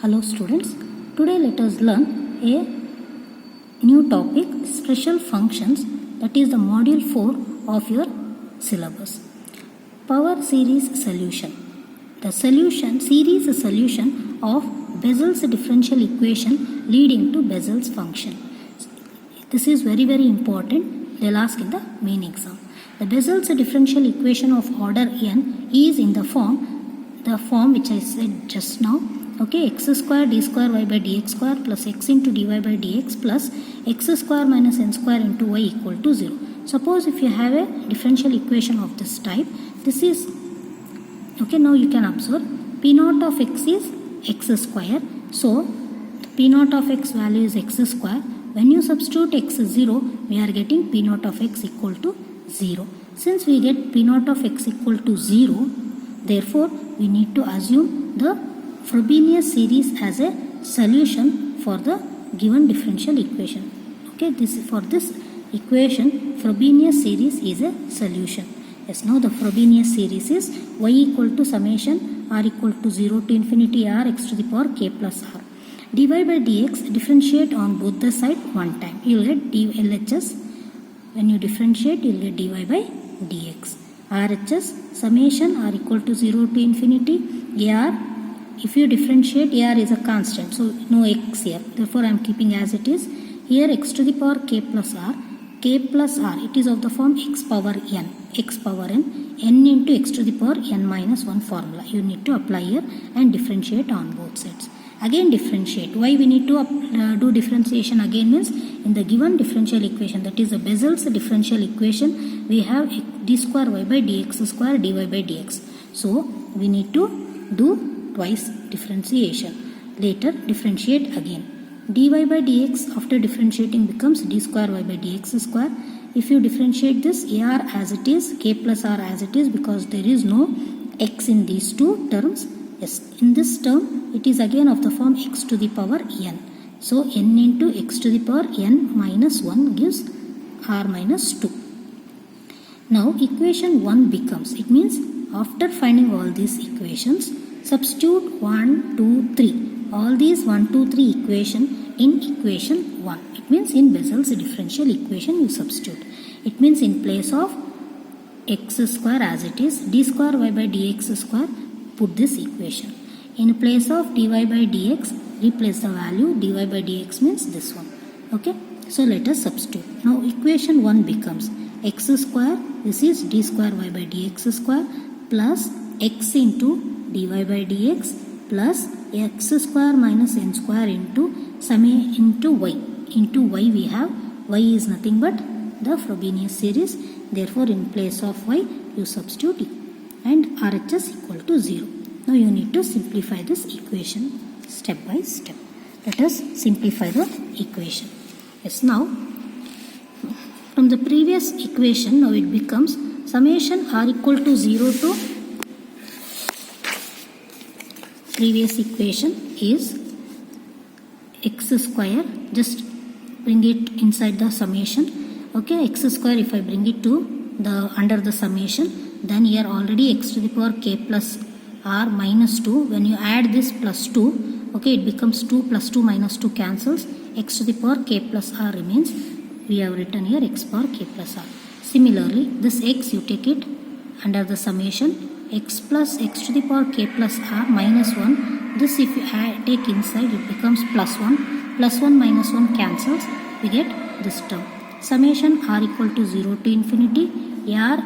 Hello students, today let us learn a new topic, special functions, that is the module 4 of your syllabus. Power series solution. The series solution of Bessel's differential equation leading to Bessel's function. This is very important, they will ask in the main exam. The Bessel's differential equation of order n is in the form which I said just now. Okay, x square d square y by dx square plus x into dy by dx plus x square minus n square into y equal to 0. Suppose if you have a differential equation of this type, this is, okay, now you can observe p naught of x is x square. So, p naught of x value is x square. When you substitute x 0, we are getting p naught of x equal to 0. Since we get p naught of x equal to 0, therefore, we need to assume the Frobenius series as a solution for the given differential equation. Okay, for this equation, Frobenius series is a solution. Yes, now the Frobenius series is y equal to summation r equal to 0 to infinity r x to the power k plus r. dy by dx, differentiate on both the side one time. You will get LHS. When you differentiate, you will get dy by dx. RHS, summation r equal to 0 to infinity ar. If you differentiate, ar is a constant, so no x here. Therefore, I am keeping as it is. Here x to the power k plus r, it is of the form x power n, n into x to the power n minus 1 formula. You need to apply here and differentiate on both sides. Again differentiate. Why we need to do differentiation again means, in the given differential equation, that is the Bessel's differential equation, we have d square y by dx square dy by dx. So, we need to do twice differentiation. Later differentiate again. dy by dx after differentiating becomes d square y by dx square. If you differentiate this, ar as it is, k plus r as it is, because there is no x in these two terms. Yes, in this term it is again of the form x to the power n. So n into x to the power n minus 1 gives r minus 2. Now equation 1 becomes, it means after finding all these equations, substitute 1, 2, 3. All these 1, 2, 3 equation in equation 1. It means in Bessel's differential equation you substitute. It means in place of x square as it is, d square y by dx square, put this equation. In place of dy by dx, replace the value. dy by dx means this one. Okay. So let us substitute. Now equation 1 becomes x square, this is d square y by dx square, plus x into dy by dx plus x square minus n square into y. Into y we have, y is nothing but the Frobenius series. Therefore, in place of y, you substitute e and RHS equal to 0. Now you need to simplify this equation step by step. Let us simplify the equation. Yes, now from the previous equation, now it becomes summation r equal to 0 to, previous equation is x square, just bring it inside the summation. Okay, x square, if I bring it to the under the summation, then here already x to the power k plus r minus 2. When you add this plus 2, okay, it becomes 2 plus 2 minus 2 cancels. X to the power k plus r remains. We have written here x power k plus r. Similarly, this x you take it under the summation, x plus x to the power k plus r minus 1. This if you take inside, it becomes plus 1. Plus 1 minus 1 cancels. We get this term. Summation r equal to 0 to infinity r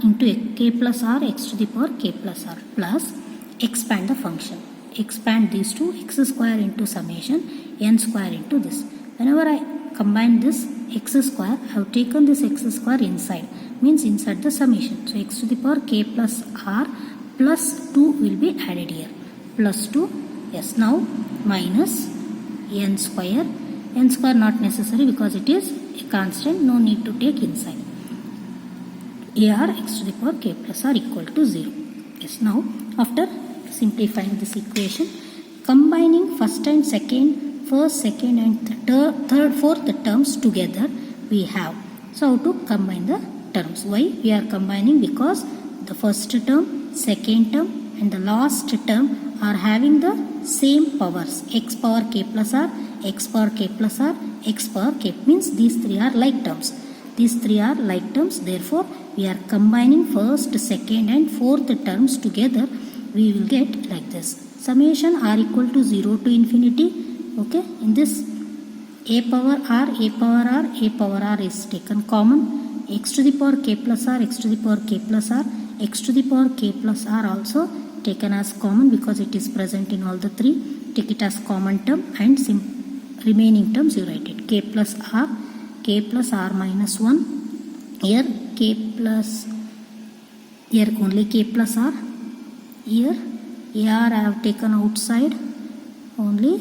into k plus r x to the power k plus r plus expand the function. Expand these two, x square into summation n square into this. Whenever I combine this x square, I have taken this x square inside, means inside the summation. So x to the power k plus r plus 2 will be added here. Plus 2, yes, now minus n square. N square not necessary because it is a constant, no need to take inside. ar x to the power k plus r equal to 0. Yes, now after simplifying this equation, combining first, second and third, fourth terms together we have. So how to combine the terms? Why we are combining? Because the first term, second term and the last term are having the same powers, x power k plus r, x power k plus r, x power k, means these three are like terms. These three are like terms, therefore we are combining first, second and fourth terms together. We will get like this. Summation r equal to 0 to infinity. Okay, in this a power r, a power r, a power r is taken common. X to the power k plus r, x to the power k plus r, x to the power k plus r also taken as common because it is present in all the three. Take it as common term and remaining terms you write it. K plus r minus 1. Here only k plus r. Here ar I have taken outside only.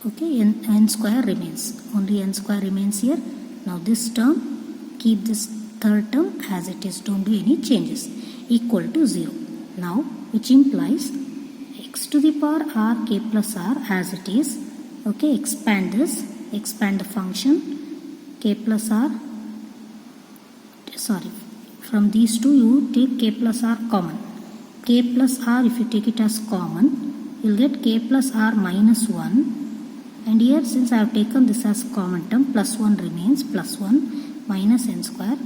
Okay, n square remains. Only n square remains here. Now this term, keep this third term as it is, don't do any changes, equal to 0. Now which implies x to the power r k plus r as it is. Okay, expand this, expand the function k plus r, sorry, from these two you take k plus r common. K plus r, if you take it as common, you will get k plus r minus 1. And here since I have taken this as common term, plus 1 remains, plus 1 minus n square,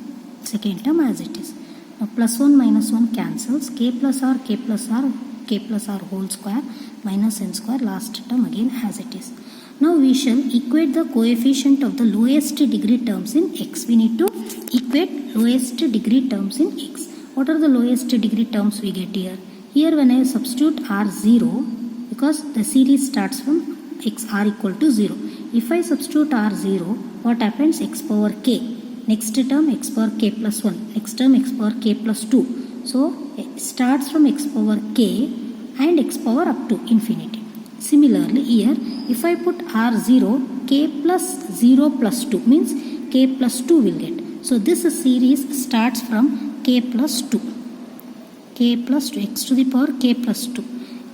second term as it is. Now plus 1 minus 1 cancels, k plus r whole square minus n square, last term again as it is. Now we shall equate the coefficient of the lowest degree terms in x. We need to equate lowest degree terms in x. What are the lowest degree terms we get here? Here when I substitute r0, because the series starts from x r equal to 0. If I substitute r0, what happens? X power k. Next term x power k plus 1. Next term x power k plus 2. So it starts from x power k and x power up to infinity. Similarly here, if I put r0, k plus 0 plus 2 means k plus 2 will get. So this series starts from k plus 2. K plus 2, x to the power k plus 2.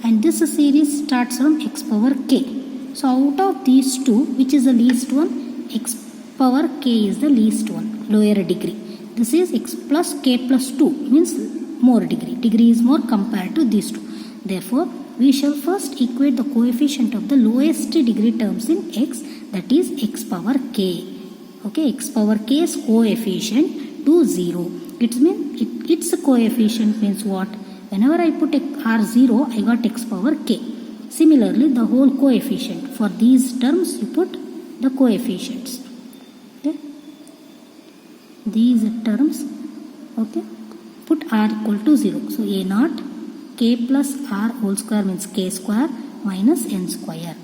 And this series starts from x power k. So out of these two, which is the least one? X power k is the least one, lower degree. This is x plus k plus 2 means more degree. Degree is more compared to these two. Therefore, we shall first equate the coefficient of the lowest degree terms in x, that is x power k. Okay, x power k's coefficient to 0. It means its coefficient means what? Whenever I put r0, I got x power k. Similarly, the whole coefficient. For these terms, you put the coefficients. Okay. These terms, okay, put r equal to 0. So, a0, k plus r whole square means k square minus n square.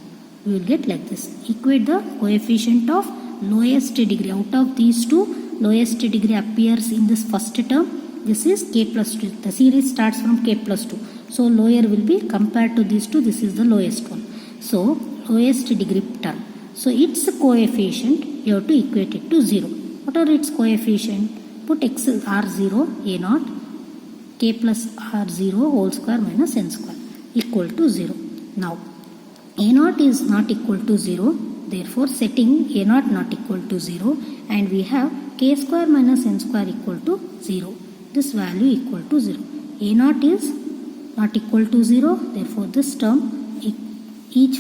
We will get like this. Equate the coefficient of lowest degree. Out of these two, lowest degree appears in this first term. This is k plus 2. The series starts from k plus 2. So lower will be compared to these two. This is the lowest one. So lowest degree term. So its coefficient you have to equate it to 0. What are its coefficient? Put x r0 a0 k plus r0 whole square minus n square equal to 0. Now a0 is not equal to 0. Therefore setting a0 not equal to 0, and we have k square minus n square equal to 0. This value equal to 0. a0 is not equal to 0. Therefore this term, each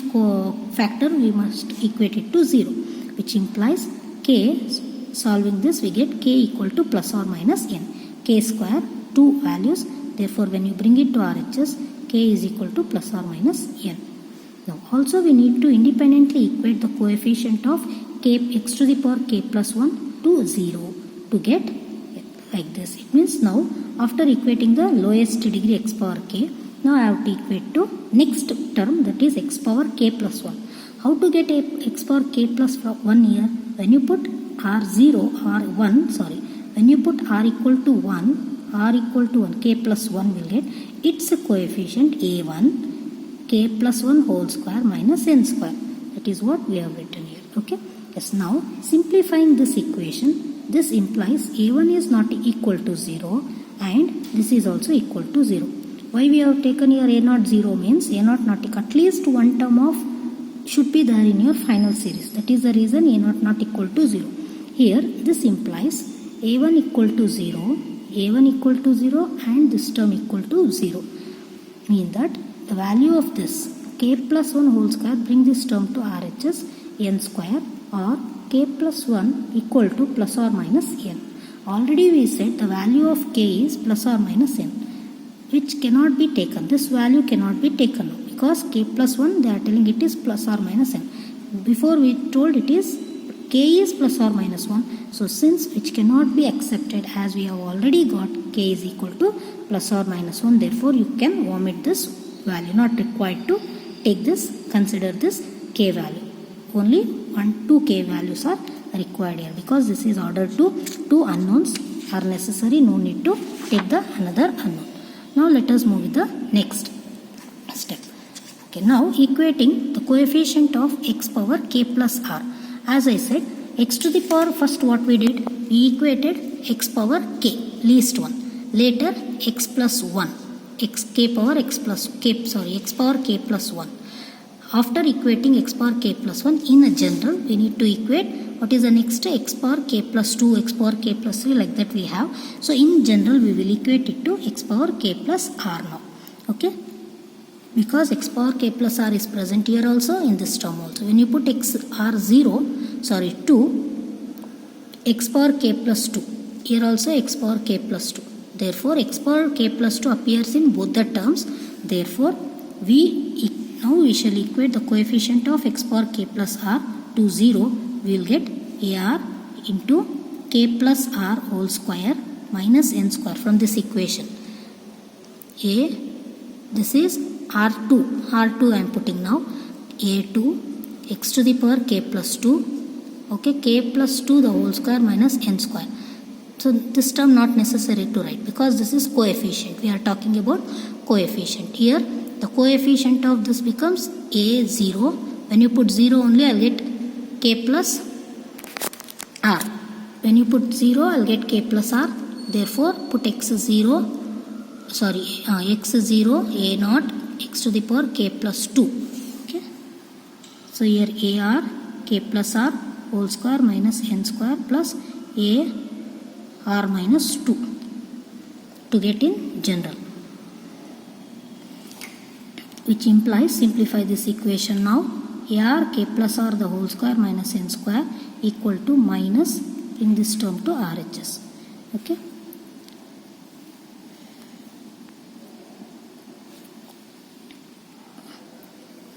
factor we must equate it to 0, which implies k, solving this we get k equal to plus or minus n. K square, two values. Therefore when you bring it to RHS, k is equal to plus or minus n. Now also we need to independently equate the coefficient of k x to the power k plus 1 to 0 to get like this. It means now after equating the lowest degree x power k, now I have to equate to next term, that is x power k plus 1. How to get x power k plus 1 here? When you put when you put r equal to 1, k plus 1 will get its coefficient a1 k plus 1 whole square minus n square. That is what we have written here. Okay. Yes. Now simplifying this equation, this implies a1 is not equal to 0 and this is also equal to 0. Why we have taken here a0 0 means a0 not equal, at least one term of should be there in your final series. That is the reason a0 not equal to 0. Here this implies a1 equal to 0 a1 equal to 0 and this term equal to 0. Mean that the value of this k plus 1 whole square bring this term to RHS n square, or k plus 1 equal to plus or minus n. Already we said the value of k is plus or minus n, which cannot be taken. This value cannot be taken because k plus 1 they are telling it is plus or minus n. Before we told it is k is plus or minus 1. So since which cannot be accepted, as we have already got k is equal to plus or minus 1, therefore you can omit this value, not required to take this, consider this k value. Only 2 k values are required here because this is ordered to 2 unknowns are necessary, no need to take the another unknown. Now let us move with the next step. Okay, now equating the coefficient of x power k plus r. As I said, x to the power, first what we did, we equated x power k, least one. Later x plus 1, x power k plus 1. After equating x power k plus 1, in a general, we need to equate what is the next, x power k plus 2, x power k plus 3, like that we have. So in general, we will equate it to x power k plus r now. Okay. Because x power k plus r is present here also, in this term also. When you put 2, x power k plus 2. Here also x power k plus 2. Therefore, x power k plus 2 appears in both the terms. Therefore, now we shall equate the coefficient of x power k plus r to 0. We will get ar into k plus r whole square minus n square from this equation. This is R2 I am putting now. A2 x to the power k plus 2. Okay, k plus 2 the whole square minus n square. So this term not necessary to write because this is coefficient. We are talking about coefficient. Here the coefficient of this becomes A0. When you put 0 only, I will get k plus r. When you put 0, I will get k plus r. Therefore, put x0, A0, x to the power k plus 2. Okay. So here AR k plus r whole square minus n square plus a r minus 2 to get in general, which implies, simplify this equation now, ar k plus r the whole square minus n square equal to minus, in this term to RHS. Okay.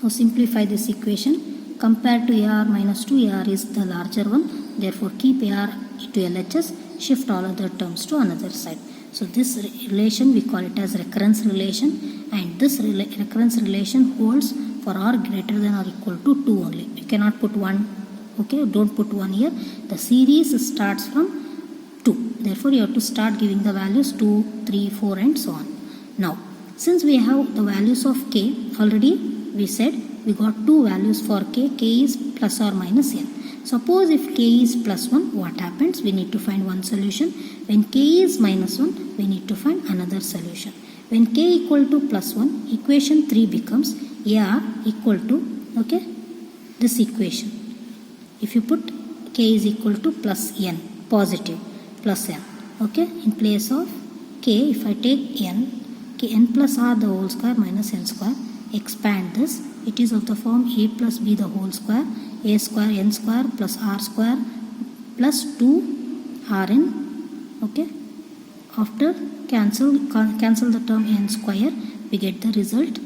Now simplify this equation. Compared to AR minus 2, AR is the larger one. Therefore, keep AR to LHS, shift all other terms to another side. So this relation we call it as recurrence relation, and this recurrence relation holds for r greater than or equal to 2 only. You cannot put 1. Okay, don't put 1 here. The series starts from 2. Therefore, you have to start giving the values 2, 3, 4 and so on. Now, since we have the values of k already, we said we got 2 values for k. K is plus or minus n. Suppose if k is plus 1, what happens? We need to find one solution. When k is minus 1, we need to find another solution. When k equal to plus 1, equation 3 becomes ar equal to, okay, this equation. If you put k is equal to plus n, positive, plus n. Okay, in place of k, if I take n, n plus r the whole square minus n square, expand this, it is of the form a plus b the whole square, a square n square plus r square plus 2 rn. Okay, after cancel the term n square, we get the result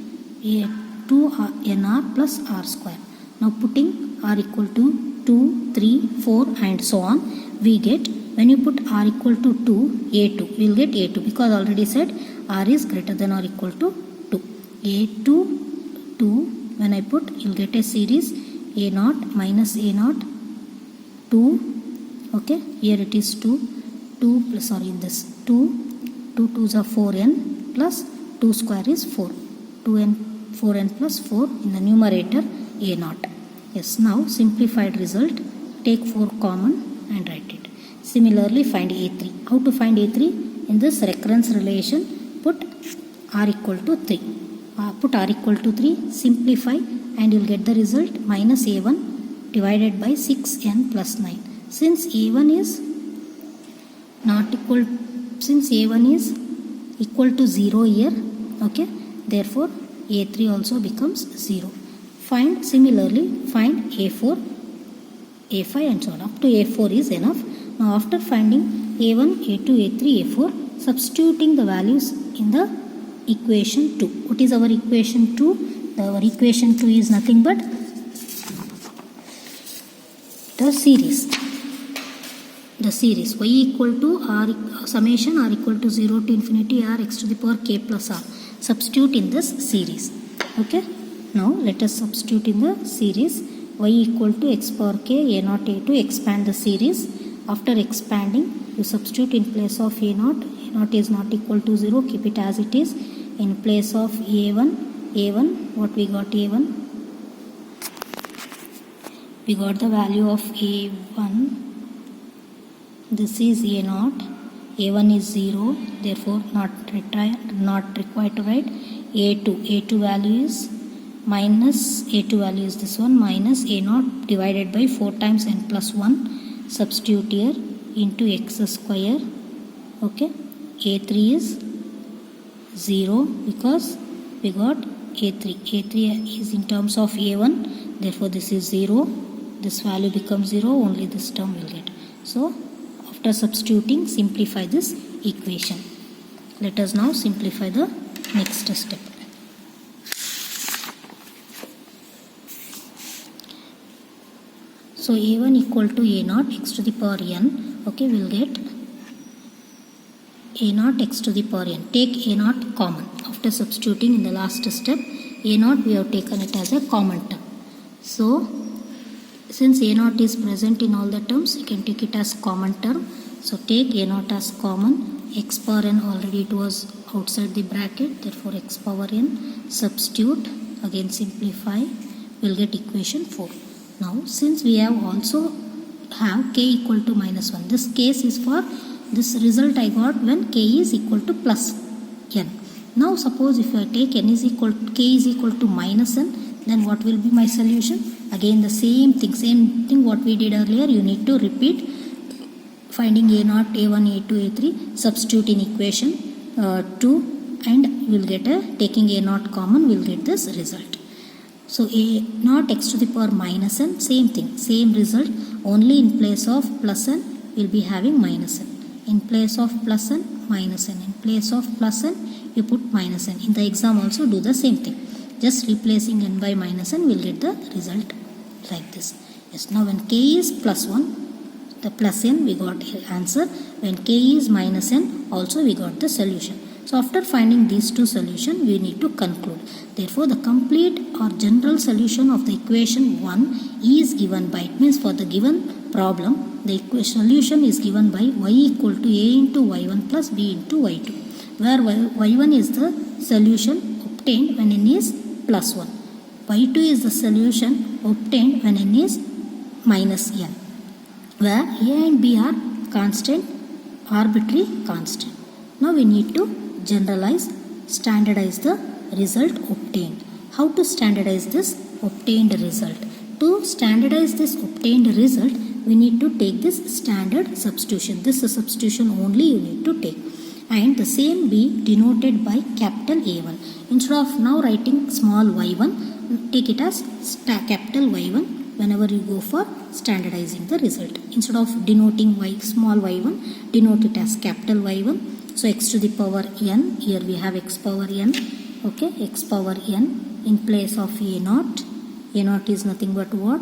a 2 nr plus r square. Now putting r equal to 2, 3, 4 and so on, we get, when you put r equal to 2, a2, we will get a2 because already said r is greater than or equal to 2. a2 2, when I put, you will get a series a0 minus a0 2. Okay, here it is 2 plus, in this 2 2s are 4n plus 2 square is 4, 2n 4n plus 4 in the numerator a0. Yes, now simplified result, take 4 common and write it. Similarly, find a3. How to find a3? In this recurrence relation, put r equal to 3. Put r equal to 3, simplify and you will get the result minus a1 divided by 6n plus 9. Since a1 is not equal, since a1 is equal to 0 here, okay, therefore a3 also becomes 0. Similarly find a4, a5 and so on. Up to a4 is enough. Now after finding a1, a2, a3, a4, substituting the values in the equation 2. What is our equation 2? Our equation 2 is nothing but the series. The series y equal to r summation r equal to 0 to infinity r x to the power k plus r. Substitute in this series. Okay. Now let us substitute in the series. Y equal to x power k a0 a2. Expand the series. After expanding, you substitute in place of a0. A0 is not equal to 0. Keep it as it is. In place of a1, what we got a1? We got the value of a1. This is a0. A1 is 0. Therefore not required to write. A2 value is minus, A2 value is this one, minus a0 divided by 4 times n plus 1. Substitute here into x square. Okay. A3 is 0 because we got a3 is in terms of a1, therefore this is 0. This value becomes 0, only this term will get. So after substituting, simplify this equation. Let us now simplify the next step. So a1 equal to a0 x to the power n. Okay, we will get a0 x to the power n. Take a0 common. After substituting in the last step, a0 we have taken it as a common term. So since a0 is present in all the terms, you can take it as common term. So take a0 as common. X power n already it was outside the bracket, therefore x power n. Substitute, again simplify, we will get equation 4. Now since we have also have k equal to minus 1, this case is for this result I got when k is equal to plus n. Now suppose if I take k is equal to minus n, then what will be my solution? Again the same thing what we did earlier, you need to repeat. Finding a0, a1, a2, a3, substitute in equation 2 and we will get taking a0 common, we will get this result. So a0 x to the power minus n, same thing, same result, only in place of plus n we will be having minus n. In place of plus n, minus n. In place of plus n, you put minus n. In the exam also do the same thing. Just replacing n by minus n, we will get the result like this. Yes, now when k is plus 1, the plus n we got answer. When k is minus n, also we got the solution. So after finding these two solutions, we need to conclude. Therefore, the complete or general solution of the equation 1 is given by, it means for the given problem, the solution is given by y equal to a into y1 plus b into y2, where y1 is the solution obtained when n is plus 1. y2 is the solution obtained when n is minus n, where a and b are constant, arbitrary constant. Now we need to generalize, standardize the result obtained. How to standardize this obtained result? To standardize this obtained result, we need to take this standard substitution. This is substitution only you need to take. And the same be denoted by capital A1. Instead of now writing small y1, take it as capital Y1 whenever you go for standardizing the result. Instead of denoting small y1, denote it as capital Y1. So x to the power n, here we have x power n, okay, x power n in place of a0. A0 is nothing but what?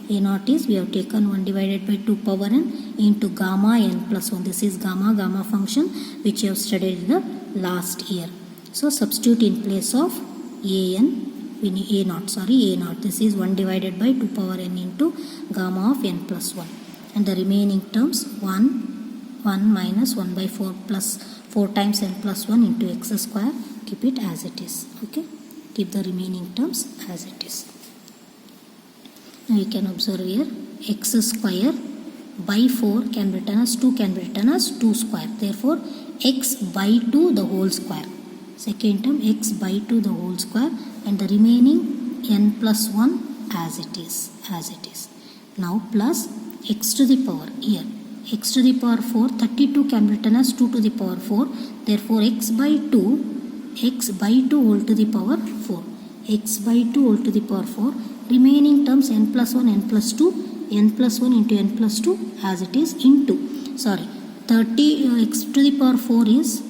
A0 is, we have taken 1 divided by 2 power n into gamma n plus 1. This is gamma function which you have studied in the last year. So substitute in place of an, we need a0. This is 1 divided by 2 power n into gamma of n plus 1. And the remaining terms 1 minus 1 by 4 plus 4 times n plus 1 into x square. Keep it as it is. Okay. Keep the remaining terms as it is. Now you can observe here x square by 4 can be written as 2 2 square. Therefore x by 2 the whole square. Second term x by 2 the whole square and the remaining n plus 1 as it is. Now plus x to the power here x to the power 4, 32 can be written as 2 to the power 4. Therefore, x by 2 whole to the power 4. X by 2 whole to the power 4. Remaining terms n plus 1, n plus 2, n plus 1 into n plus 2 as it is into. Sorry, 30 x to the power 4 is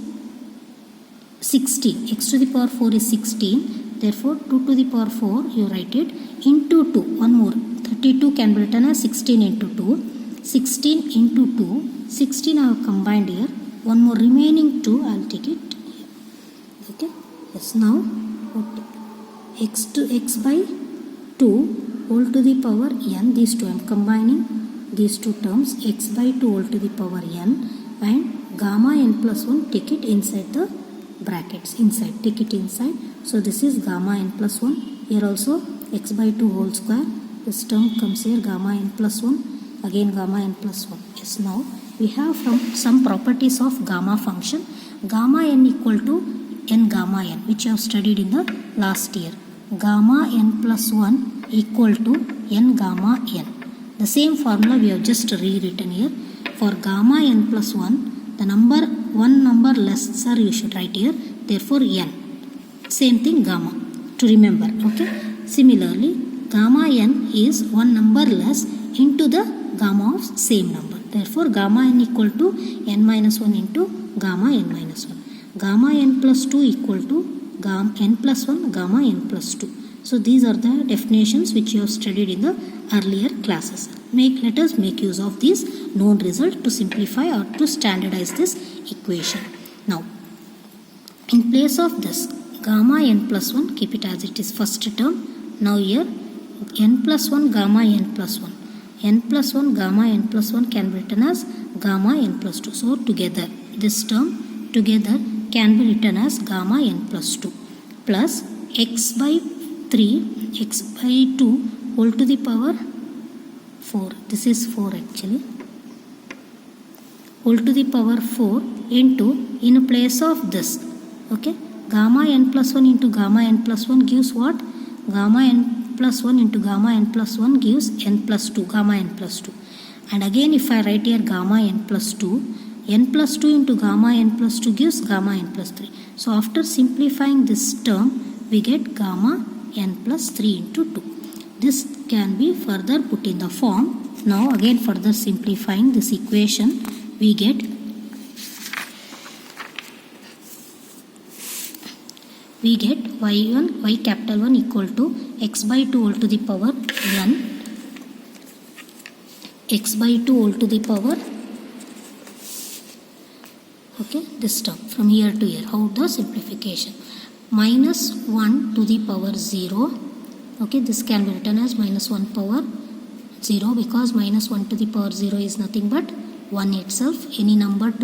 16. X to the power 4 is 16. Therefore, 2 to the power 4, you write it into 2. One more. 32 can be written as 16 into 2. 16 into 2. 16 I have combined here. One more remaining 2, I will take it here. Okay. Yes, now x by 2 whole to the power n. These two I am combining these two terms. X by 2 whole to the power n and gamma n plus 1, take it inside the brackets. Inside, take it inside. So this is gamma n plus 1. Here also x by 2 whole square. This term comes here, gamma n plus 1. Again gamma n plus 1. Yes, now we have from some properties of gamma function. Gamma n equal to n gamma n, which you have studied in the last year. Gamma n plus 1 equal to n gamma n. The same formula we have just rewritten here. For gamma n plus 1, the one number lesser you should write here. Therefore n. Same thing gamma to remember. Okay. Similarly, gamma n is one number less into the gamma of same number. Therefore, gamma n equal to n minus 1 into gamma n minus 1. Gamma n plus 2 equal to n plus 1 gamma n plus 2. So, these are the definitions which you have studied in the earlier classes. Let us make use of these known result to simplify or to standardize this equation. Now, in place of this, gamma n plus 1, keep it as it is first term. Now here, n plus 1 gamma n plus 1. N plus 1 gamma n plus 1 can be written as gamma n plus 2. So, together, this term together can be written as gamma n plus 2 plus x by 3, x by 2 whole to the power 4. This is 4 actually. Whole to the power 4 into, in place of this, okay, gamma n plus 1 into gamma n plus 1 gives what? Gamma n plus 1 into gamma n plus 1 gives n plus 2, gamma n plus 2. And again if I write here gamma n plus 2, n plus 2 into gamma n plus 2 gives gamma n plus 3. So after simplifying this term, we get gamma n plus 3 into 2. This can be further put in the form. Now again further simplifying this equation, we get y capital 1 equal to x by 2 whole to the power n, x by 2 whole to the power, okay, this term from here to here. How the simplification? Minus 1 to the power 0. Okay, this can be written as minus 1 power 0 because minus 1 to the power 0 is nothing but 1 itself. Any number to